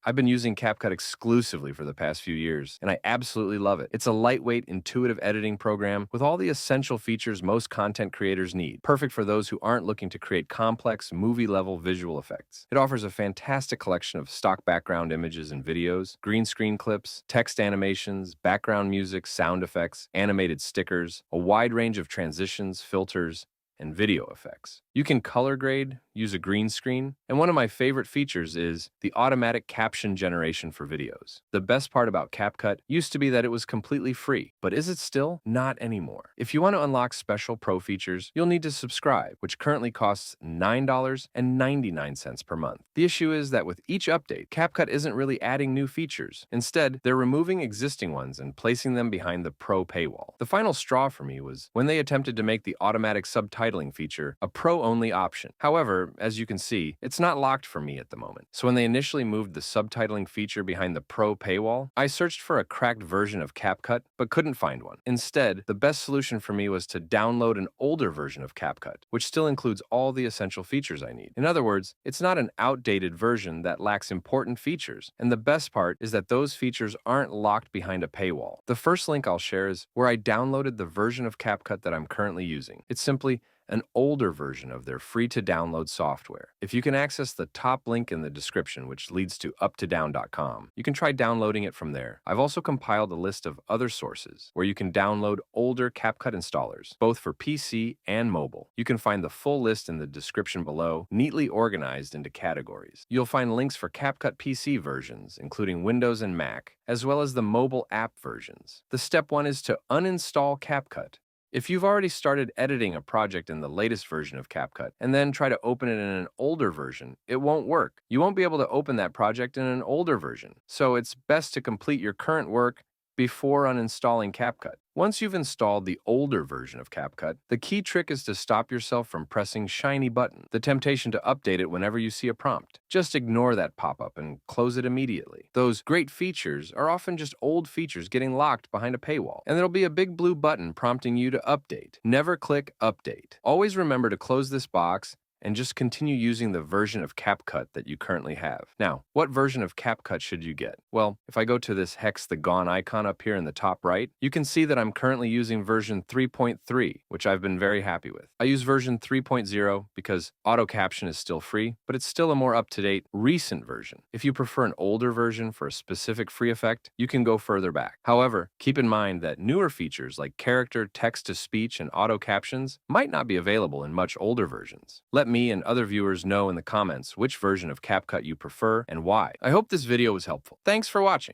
I've been using CapCut exclusively for the past few years, and I absolutely love it. It's a lightweight, intuitive editing program with all the essential features most content creators need, perfect for those who aren't looking to create complex, movie-level visual effects. It offers a fantastic collection of stock background images and videos, green screen clips, text animations, background music, sound effects, animated stickers, a wide range of transitions, filters, and video effects. You can color grade, use a green screen, and one of my favorite features is the automatic caption generation for videos. The best part about CapCut used to be that it was completely free, but is it still? Not anymore. If you want to unlock special pro features, you'll need to subscribe, which currently costs $9.99 per month. The issue is that with each update, CapCut isn't really adding new features. Instead, they're removing existing ones and placing them behind the pro paywall. The final straw for me was when they attempted to make the automatic subtitling feature a pro-only option. However, as you can see, it's not locked for me at the moment. So when they initially moved the subtitling feature behind the pro paywall, I searched for a cracked version of CapCut, but couldn't find one. Instead, the best solution for me was to download an older version of CapCut, which still includes all the essential features I need. In other words, it's not an outdated version that lacks important features, and the best part is that those features aren't locked behind a paywall. The first link I'll share is where I downloaded the version of CapCut that I'm currently using. It's simply an older version of their free-to-download software. If you can access the top link in the description, which leads to uptodown.com, you can try downloading it from there. I've also compiled a list of other sources where you can download older CapCut installers, both for PC and mobile. You can find the full list in the description below, neatly organized into categories. You'll find links for CapCut PC versions, including Windows and Mac, as well as the mobile app versions. The step one is to uninstall CapCut. If you've already started editing a project in the latest version of CapCut and then try to open it in an older version, it won't work. You won't be able to open that project in an older version. So it's best to complete your current work before uninstalling CapCut. Once you've installed the older version of CapCut, the key trick is to stop yourself from pressing shiny button, the temptation to update it whenever you see a prompt. Just ignore that pop-up and close it immediately. Those great features are often just old features getting locked behind a paywall, and there'll be a big blue button prompting you to update. Never click Update. Always remember to close this box and just continue using the version of CapCut that you currently have. Now, what version of CapCut should you get? Well, if I go to this hexagon icon up here in the top right, you can see that I'm currently using version 3.3, which I've been very happy with. I use version 3.0 because auto caption is still free, but it's still a more up-to-date, recent version. If you prefer an older version for a specific free effect, you can go further back. However, keep in mind that newer features like character, text-to-speech, and auto captions might not be available in much older versions. Let me and other viewers know in the comments which version of CapCut you prefer and why. I hope this video was helpful. Thanks for watching.